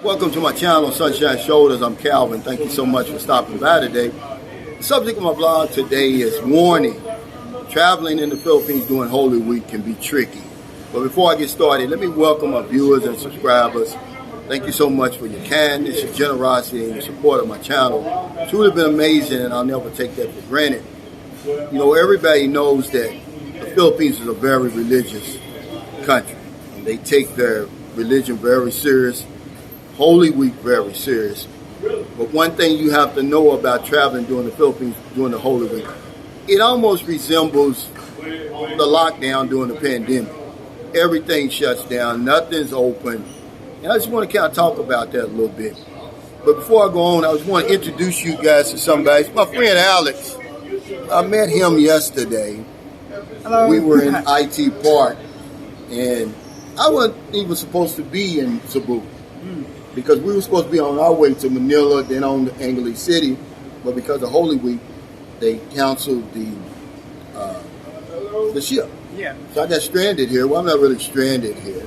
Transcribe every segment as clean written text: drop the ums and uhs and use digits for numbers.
Welcome to my channel, Sunshine Shoulders. I'm Calvin. Thank you so much for stopping by today. The subject of my blog today is warning. Traveling in the Philippines during Holy Week can be tricky. But before I get started, let me welcome my viewers and subscribers. Thank you so much for your kindness, your generosity, and your support of my channel. It's truly been amazing, and I'll never take that for granted. You know, everybody knows that the Philippines is a very religious country. They take their religion very serious. Holy Week very serious. But one thing you have to know about traveling during the Philippines during the Holy Week, it almost resembles the lockdown during the pandemic. Everything shuts down, nothing's open. And I just want to kind of talk about that a little bit. But before I go on, I just want to introduce you guys to somebody. It's my friend Alex. I met him yesterday. Hello. We were in IT Park, and I wasn't even supposed to be in Cebu. Because we were supposed to be on our way to Manila, then on to Angeles City, but because of Holy Week, they canceled the ship. Yeah. So I got stranded here. Well, I'm not really stranded here.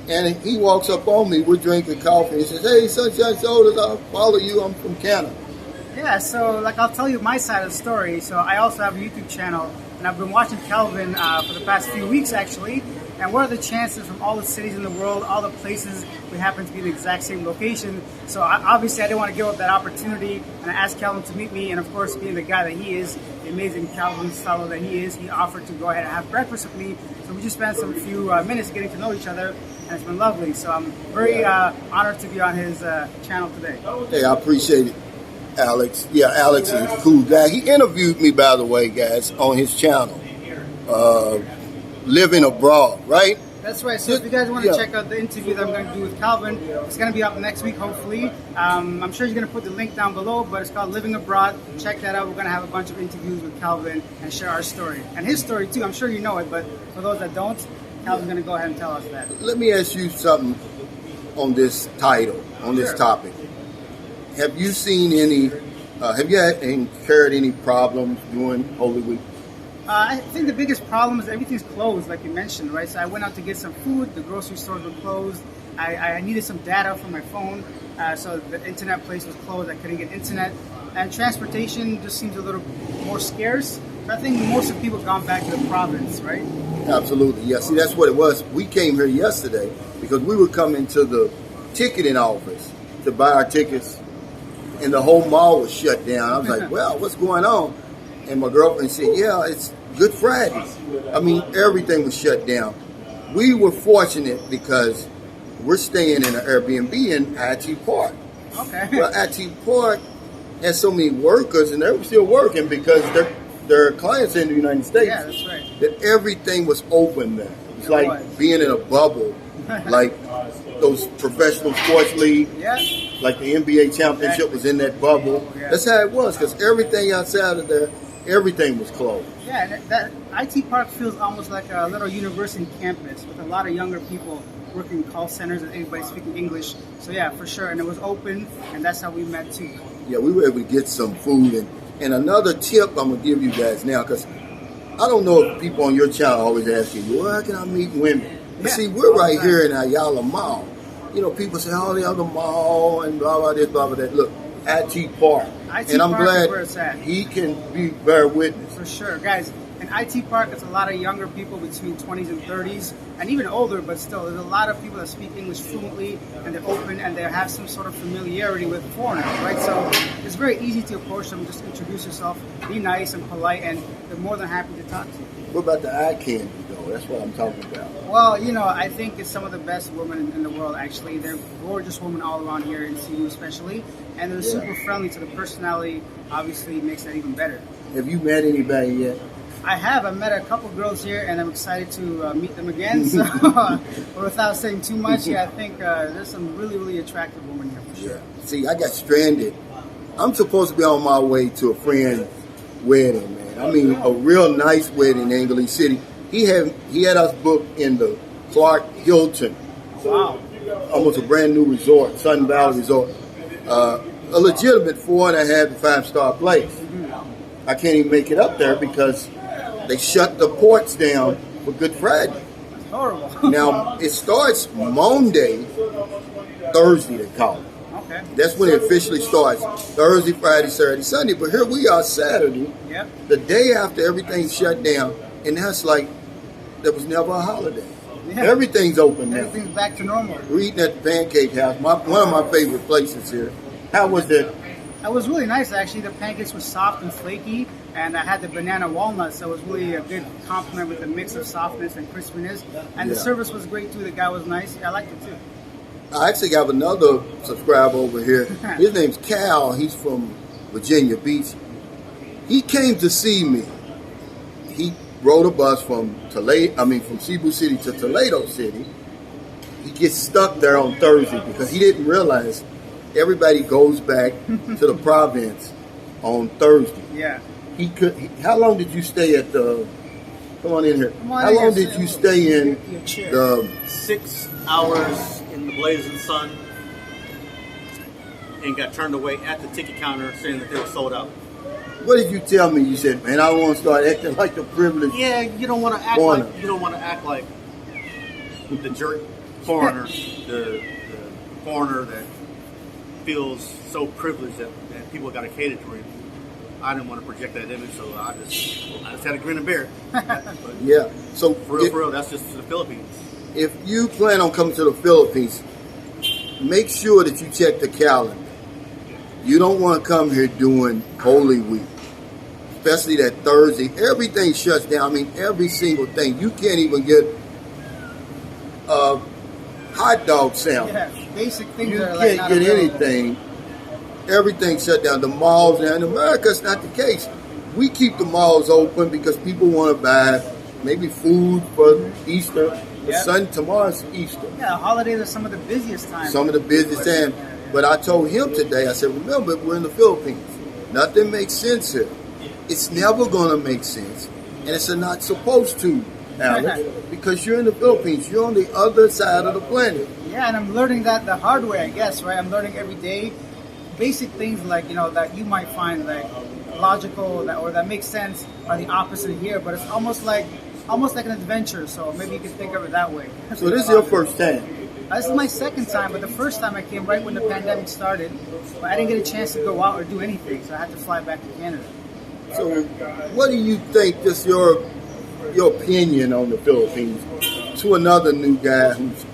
And he walks up on me. We're drinking coffee. He says, "Hey, Sunshine Shoulders, I'll follow you. I'm from Canada." Yeah, so I'll tell you my side of the story. So I also have a YouTube channel, and I've been watching Calvin for the past few weeks actually. And what are the chances from all the cities in the world, all the places we happen to be in the exact same location? So obviously I didn't want to give up that opportunity, and I asked Calvin to meet me, and of course being the guy that he is, the amazing Calvin fellow that he is, he offered to go ahead and have breakfast with me. So we just spent some few minutes getting to know each other, and it's been lovely. So I'm very honored to be on his channel today. Hey, I appreciate it, Alex. Yeah, Alex is a cool guy. He interviewed me, by the way, guys, on his channel. Living abroad, right? That's right. So if you guys want to check out the interview that I'm going to do with Calvin, it's going to be up next week, hopefully. I'm sure he's going to put the link down below, but it's called Living Abroad. Check that out. We're going to have a bunch of interviews with Calvin and share our story. And his story, too. I'm sure you know it, but for those that don't, Calvin's going to go ahead and tell us that. Let me ask you something on this title, on this topic. Have you seen any, have you incurred any problems during Holy Week? I think the biggest problem is everything's closed, like you mentioned, right? So I went out to get some food, the grocery stores were closed, I needed some data for my phone, so the internet place was closed, I couldn't get internet, and transportation just seems a little more scarce. But I think most of the people have gone back to the province, right? Absolutely, yeah. See, that's what it was. We came here yesterday because we were coming to the ticketing office to buy our tickets, and the whole mall was shut down. I was like, well, what's going on? And my girlfriend said, yeah, it's Good Friday. I mean, everything was shut down. We were fortunate because we're staying in an Airbnb in IT Park. Okay. Well, IT Park has so many workers, and they're still working because their clients in the United States. Yeah, that's right. That everything was open there. It's like being in a bubble, like those professional sports league. Yeah. Like the NBA championship was in that bubble. Yeah. That's how it was, because everything outside of there, everything was closed. Yeah, and that IT Park feels almost like a little university campus with a lot of younger people working in call centers and everybody speaking English. So yeah, for sure. And it was open, and that's how we met too. Yeah, we were able to get some food. And another tip I'm going to give you guys now, because I don't know if people on your channel always asking you, where can I meet women? But see, we're right here in Ayala Mall. You know, people say, oh, the other mall and blah, blah, this, blah, blah, that. Look, IT Park. And I'm glad he can bear witness. For sure, guys. In IT Park, it's a lot of younger people between 20s and 30s, and even older, but still, there's a lot of people that speak English fluently, and they're open, and they have some sort of familiarity with foreigners, right? So it's very easy to approach them, just introduce yourself, be nice and polite, and they're more than happy to talk to you. What about the eye candy, though? That's what I'm talking about. Well, you know, I think it's some of the best women in the world, actually. They're gorgeous women all around here in Cebu, especially, and they're super friendly, so the personality obviously makes that even better. Have you met anybody yet? I have. I've met a couple girls here, and I'm excited to meet them again. So, but without saying too much, yeah, I think there's some really, really attractive women here for sure. Yeah. See, I got stranded. I'm supposed to be on my way to a friend's wedding, man. I mean, a real nice wedding in Angeles City. He had us booked in the Clark Hilton. Wow. Almost a brand new resort, Sun Valley Resort. A legitimate 4.5 to 5-star place. I can't even make it up there because they shut the ports down for Good Friday. Horrible. Now, it starts Monday, Thursday, they call it. Okay. That's when it officially starts. Thursday, Friday, Saturday, Sunday. But here we are Saturday, the day after everything's shut down, and that's like there was never a holiday. Yeah. Everything's open now. Everything's back to normal. We're eating at the Pancake House, one of my favorite places here. How was that? It was really nice, actually. The pancakes were soft and flaky, and I had the banana walnuts, so it was really a good compliment with the mix of softness and crispiness. And the service was great, too. The guy was nice. I liked it, too. I actually have another subscriber over here. His name's Cal. He's from Virginia Beach. He came to see me. He rode a bus from from Cebu City to Toledo City. He gets stuck there on Thursday because he didn't realize everybody goes back to the province on Thursday. Yeah. How long did you stay at the? Come on in here. How long did you stay in the? 6 hours in the blazing sun, and got turned away at the ticket counter saying that they were sold out. What did you tell me? You said, "Man, I want to start acting like the privileged." Yeah, you don't want to act like the jerk foreigner, the foreigner that feels so privileged that people got to cater to him. I didn't want to project that image, so I just had a grin and bear. But yeah. So for real, that's just to the Philippines. If you plan on coming to the Philippines, make sure that you check the calendar. You don't want to come here during Holy Week, especially that Thursday. Everything shuts down. I mean, every single thing. You can't even get a hot dog sandwich. Yeah, basic things. You can't get anything. Everything shut down. The malls, and in America, it's not the case. We keep the malls open because people want to buy maybe food for Easter. Tomorrow's Easter. Yeah, holidays are some of the busiest times. Some of the busiest times. But I told him today, I said, remember, we're in the Philippines. Nothing makes sense here. It's never going to make sense. And it's not supposed to, Alex, because you're in the Philippines. You're on the other side of the planet. Yeah, and I'm learning that the hard way, I guess, right? I'm learning every day basic things like, that you might find like logical or that makes sense are the opposite here, but it's almost like an adventure, so maybe you can think of it that way. So this is your first time? This is my second time, but the first time I came right when the pandemic started, but I didn't get a chance to go out or do anything, so I had to fly back to Canada. So what do you think, just your opinion on the Philippines to another new guy who's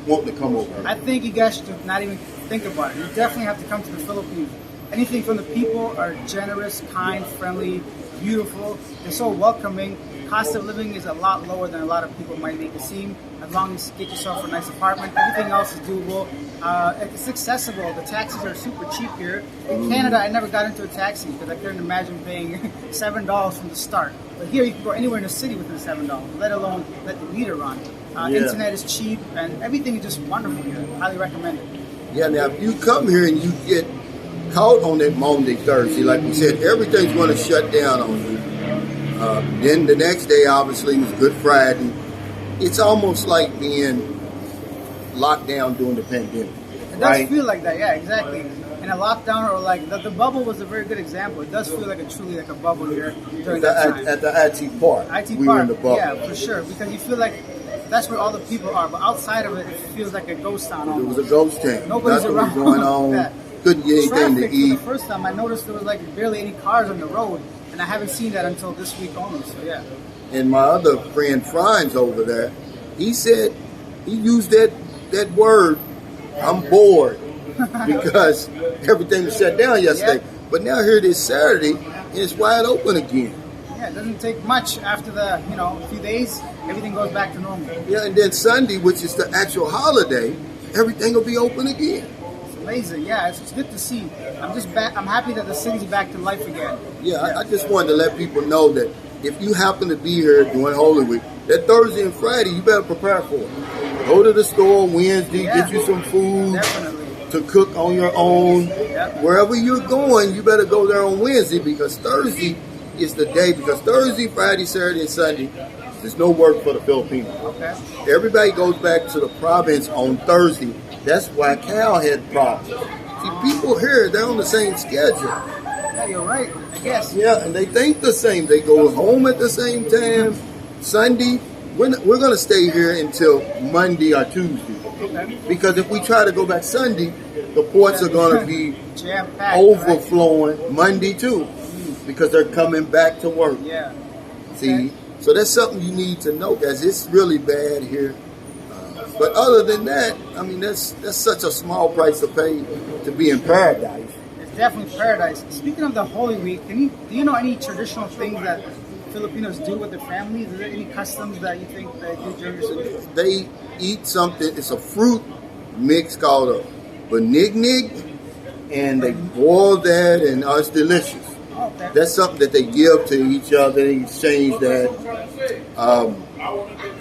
wanting to come over? I think you guys should not even think about it. You definitely have to come to the Philippines. Anything from the people are generous, kind, friendly, beautiful. They're so welcoming. Cost of living is a lot lower than a lot of people might make it seem. As long as you get yourself a nice apartment, everything else is doable. It's accessible. The taxis are super cheap here. In Canada, I never got into a taxi because I couldn't imagine paying $7 from the start. But here, you can go anywhere in the city within $7, let alone let the meter run. Internet is cheap, and everything is just wonderful here. Highly recommend it. Yeah, now if you come here and you get caught on that Monday, Thursday, like we said, everything's going to shut down on you. Then the next day, obviously, was Good Friday. It's almost like being locked down during the pandemic. It does feel like that, yeah, exactly. In a lockdown, or like the bubble was a very good example. It does feel like truly like a bubble here during that time. At the IT park. We were in the bubble. Yeah, for sure, because you feel like that's where all the people are, but outside of it, it feels like a ghost town almost. It was a ghost town. Nobody's Nothing around. was going on. Couldn't get anything to eat. For the first time, I noticed there was like barely any cars on the road, and I haven't seen that until this week only. So yeah. And my other friend Franz over there, he said he used that word, "I'm bored," because everything was shut down yesterday. Yeah. But now here it is Saturday, and it's wide open again. Yeah, it doesn't take much after the a few days. Everything goes back to normal. Yeah, and then Sunday, which is the actual holiday, everything will be open again. Amazing, yeah, it's good to see. I'm happy that the city's back to life again. Yeah, I just wanted to let people know that if you happen to be here during Holy Week, that Thursday and Friday, you better prepare for it. Go to the store Wednesday, get you some food to cook on your own. Yep. Wherever you're going, you better go there on Wednesday, because Thursday is the day, because Thursday, Friday, Saturday, and Sunday, there's no work for the Filipinos. Okay. Everybody goes back to the province on Thursday. That's why Cal had problems. See, people here, they're on the same schedule. Yeah, you're right, I guess. Yeah, and they think the same. They go home at the same time. Sunday, we're going to stay here until Monday or Tuesday. Okay. Because if we try to go back Sunday, the ports are going to be jam-packed, overflowing Monday too, because they're coming back to work. Yeah. See, so that's something you need to know, guys. It's really bad here. But other than that, I mean, that's such a small price to pay to be in paradise. It's definitely paradise. Speaking of the Holy Week, do you know any traditional things that Filipinos do with their families? Is there any customs that you think they do during this week? They eat something. It's a fruit mix called a benignig, and they boil that, and it's delicious. Okay. That's something that they give to each other. They exchange that.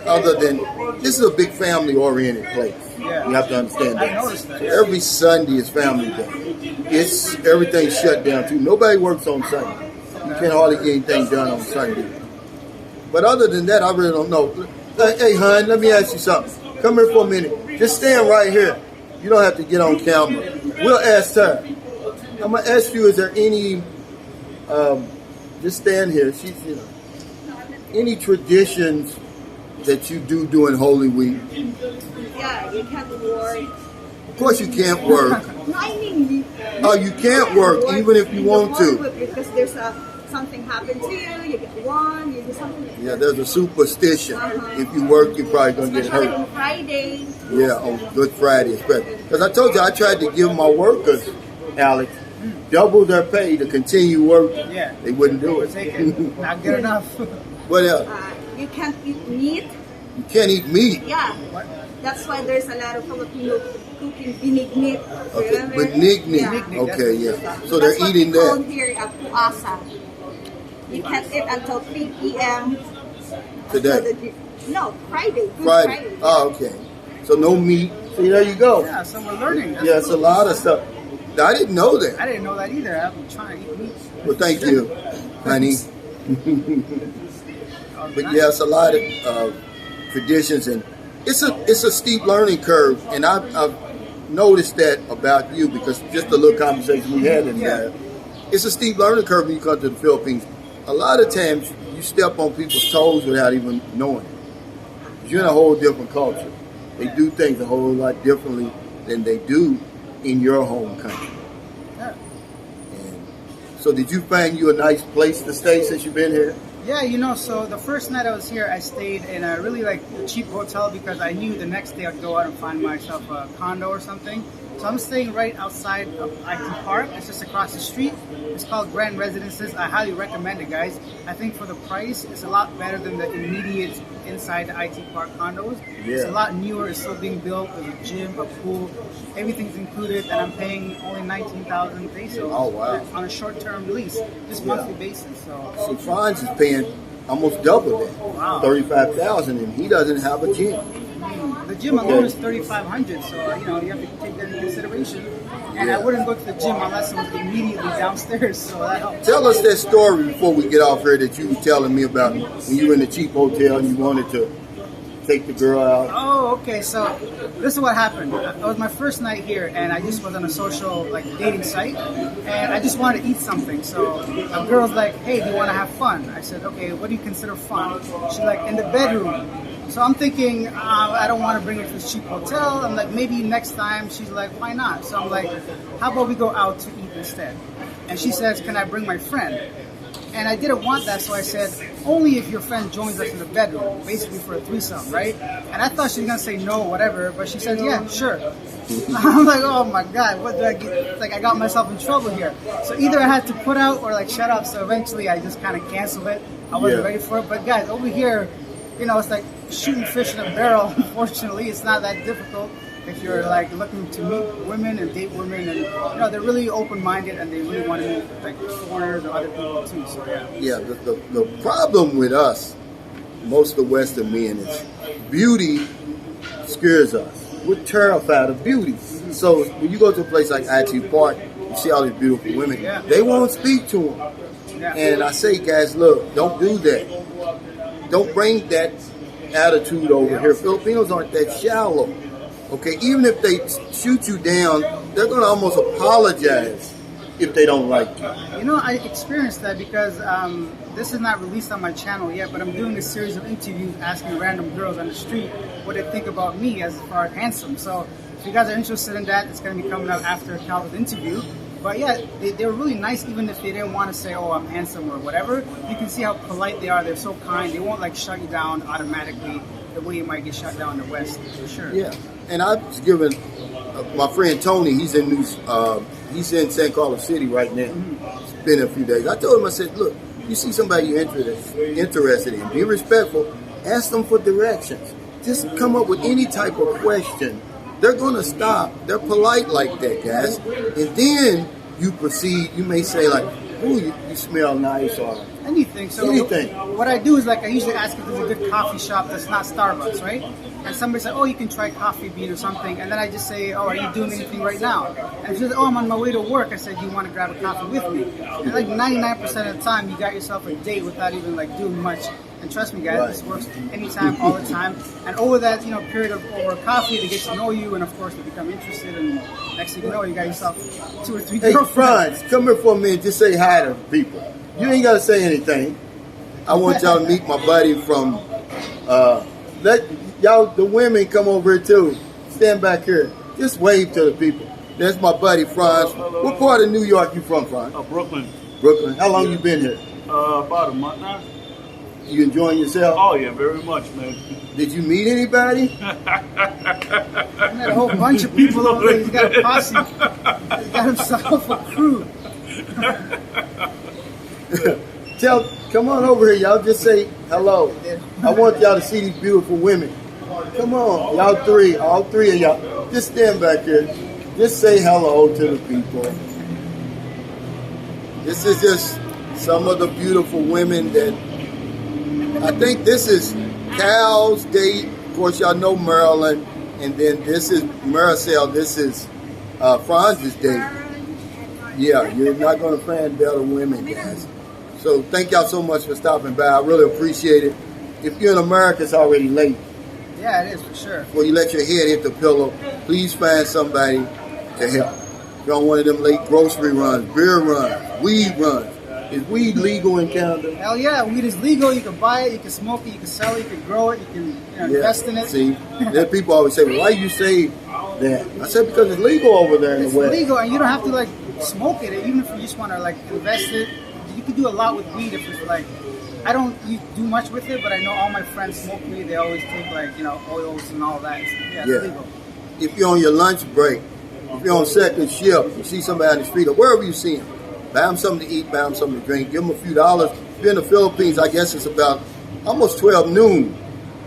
Other than, this is a big family-oriented place. Yeah. You have to understand that. I noticed that. So every Sunday is family day. It's everything's shut down too. Nobody works on Sunday. You can't hardly get anything done on Sunday. But other than that, I really don't know. Hey, hon, let me ask you something. Come here for a minute. Just stand right here. You don't have to get on camera. We'll ask her. I'm gonna ask you: is there any? Just stand here. She's, any traditions that you do during Holy Week? Yeah, you can't work. Of course, you can't work. No, I mean, Oh, you can't work even if you want to. because there's something happened to you. You get one. You do something. Yeah, there's a superstition. If you work, you're probably gonna get Especially hurt. on Friday. Yeah, on Good Friday especially. Because I told you, I tried to give my workers, Alex, double their pay to continue working. Yeah. They wouldn't do it. Take it. Not good enough. What else? You can't eat meat. You can't eat meat. Yeah. What? That's why there's a lot of Filipino cooking benignig. Okay, Remember? benigni. Yeah. Okay, yeah. So That's they're what eating we call that here at puasa. You can't eat until 3 p.m. today. No, Friday. Good Friday. Oh, okay. So no meat. See, there you go. Yeah, so we're learning. Yeah, it's a lot of stuff. I didn't know that. I didn't know that either. I've been trying to eat meat. Well, thank you, honey. But yeah, it's a lot of traditions, and it's a steep learning curve. And I've noticed that about you, because just a little conversation we had in there. It's a steep learning curve when you come to the Philippines. A lot of times you step on people's toes without even knowing it. You're in a whole different culture. They do things a whole lot differently than they do in your home country. Yeah. And so did you find you a nice place to stay since you've been here? Yeah, so the first night I was here, I stayed in a really cheap hotel because I knew the next day I'd go out and find myself a condo or something. So I'm staying right outside of IT Park. It's just across the street. It's called Grand Residences. I highly recommend it, guys. I think for the price, it's a lot better than the immediate inside the IT Park condos. Yeah. It's a lot newer. It's still being built. There's a gym, a pool, everything's included, and I'm paying only 19,000 pesos. Oh, wow. On a short-term lease, just monthly basis. So Franz is paying almost double that, Wow. 35,000, and he doesn't have a gym. the gym alone is 3,500. So you have to take that into consideration. And I wouldn't go to the gym unless it was immediately downstairs. So that helps. Tell us that story before we get off here that you were telling me about when you were in the cheap hotel and you wanted to take the girl out. Oh, okay. So this is what happened. It was my first night here, and I just was on a social dating site, and I just wanted to eat something. So a girl's like, "Hey, do you want to have fun?" I said, "Okay, what do you consider fun?" She's like, "In the bedroom." So I'm thinking, I don't want to bring her to this cheap hotel. I'm like, maybe next time. She's like, why not? So I'm like, how about we go out to eat instead? And she says, can I bring my friend? And I didn't want that, so I said, only if your friend joins us in the bedroom, basically for a threesome, right? And I thought she was going to say no, whatever, but she said, yeah, sure. I'm like, oh my God, what did I get? I got myself in trouble here. So either I had to put out or shut up, so eventually I just kind of canceled it. I wasn't ready for it. But guys, over here, it's like shooting fish in a barrel. Unfortunately, it's not that difficult if you're looking to meet women and date women, and they're really open-minded and they really want to meet foreigners or other people too. So Yeah, the problem with us, most of the Western men, is beauty scares us. We're terrified of beauty. So when you go to a place like IT Park, you see all these beautiful women. They won't speak to them. And I say, guys, look, don't do that. Don't bring that attitude over here. Filipinos aren't that shallow. Okay, even if they shoot you down, they're going to almost apologize if they don't like you? You know, I experienced that because this is not released on my channel yet, but I'm doing a series of interviews asking random girls on the street what they think about me as far as handsome. So if you guys are interested in that, it's going to be coming up after Calvin's interview. But yeah, they were really nice, even if they didn't want to say, oh, I'm handsome or whatever. You can see how polite they are. They're so kind. They won't like shut you down automatically the way you might get shut down in the West, for sure. Yeah, and I was giving my friend Tony, he's in San Carlos City right now. It's been a few days. I told him, I said, look, you see somebody you're interested in, be respectful, ask them for directions. Just come up with any type of question. They're going to stop. They're polite like that, guys. And then you proceed, you may say like, ooh, you smell nice or anything. So anything. What I do is like I usually ask if there's a good coffee shop that's not Starbucks, right? And somebody said, oh, you can try Coffee Bean or something. And then I just say, oh, are you doing anything right now? And she says, oh, I'm on my way to work. I said, do you want to grab a coffee with me? And like 99% of the time, you got yourself a date without even like doing much. And trust me, guys, Right. This works anytime, all the time. And over that, period of over coffee, they get to know you, and of course, they become interested. And next thing you know, you got yourself 2 or 3 Hey, girlfriends. Franz, come here for a minute. Just say hi to people. You ain't got to say anything. I want y'all to meet my buddy from, let y'all, the women come over here too. Stand back here. Just wave to the people. That's my buddy, Franz. What part of New York you from, Franz? Brooklyn. Brooklyn. How long you been here? About a month now. You enjoying yourself? Oh yeah, very much, man. Did you meet anybody? He got a whole bunch of people over there. He's got a posse. He's got himself a crew. Come on over here, y'all. Just say hello. I want y'all to see these beautiful women. Come on, y'all three, all three of y'all. Just stand back here. Just say hello to the people. This is just some of the beautiful women that I think this is Cal's date. Of course, y'all know Marilyn. And then this is Maricel. This is Franz's date. Yeah, you're not going to find better women, guys. So thank y'all so much for stopping by. I really appreciate it. If you're in America, it's already late. Yeah, it is for sure. Before you let your head hit the pillow, please find somebody to help. If you're on one of them late grocery runs, beer runs, weed runs. Is weed legal in Canada? Hell yeah, weed is legal. You can buy it, you can smoke it, you can sell it, you can grow it, you can invest in it. See, there people always say, well, why you say that? I said, because it's legal over there in It's the West. legal, and you don't have to like smoke it. Even if you just want to like invest it, you can do a lot with weed. If it's like, I don't do much with it, but I know all my friends smoke weed. They always take like oils and all that. Yeah, it's legal. If you're on your lunch break, if you're on second shift, you see somebody on the street or wherever you see them, buy them something to eat, buy them something to drink, give them a few dollars. If you're in the Philippines, I guess it's about almost 12 noon.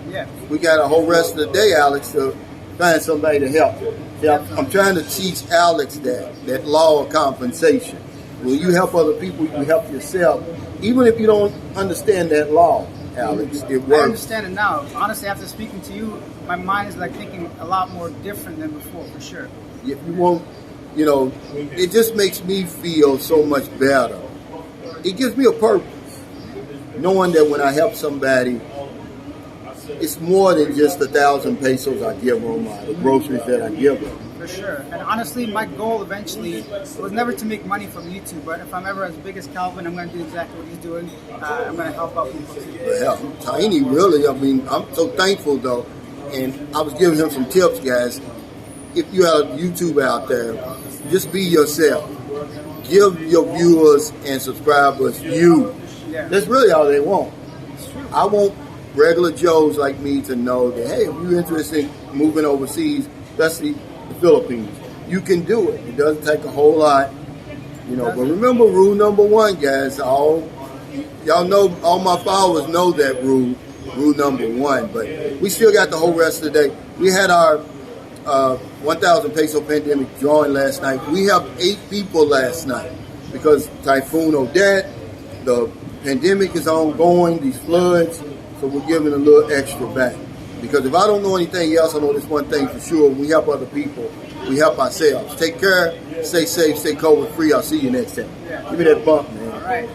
Yeah. We got a whole rest of the day, Alex, to find somebody to help. See, I'm trying to teach Alex that law of compensation. When you help other people, you help yourself. Even if you don't understand that law, Alex, it works. I understand it now. Honestly, after speaking to you, my mind is like thinking a lot more different than before, for sure. If you won't, it just makes me feel so much better. It gives me a purpose. Knowing that when I help somebody, it's more than just 1,000 pesos I give them or the groceries that I give them. For sure. And honestly, my goal eventually was never to make money from YouTube, but if I'm ever as big as Calvin, I'm going to do exactly what he's doing. I'm going to help out people too. Well, Tiny, really, I'm so thankful though. And I was giving him some tips, guys. If you have YouTube out there, just be yourself. Give your viewers and subscribers you. Yeah. That's really all they want. I want regular Joes like me to know that, hey, if you're interested in moving overseas, especially the Philippines, you can do it. It doesn't take a whole lot, But remember rule number 1, guys. Y'all know, all my followers know that rule number 1. But we still got the whole rest of the day. We had our 1,000 peso pandemic drawing last night. We helped 8 people last night because Typhoon Odette, the pandemic is ongoing, these floods, so we're giving a little extra back. Because if I don't know anything else, I know this one thing for sure. When we help other people, we help ourselves. Take care, stay safe, stay COVID free. I'll see you next time. Give me that bump, man. All right.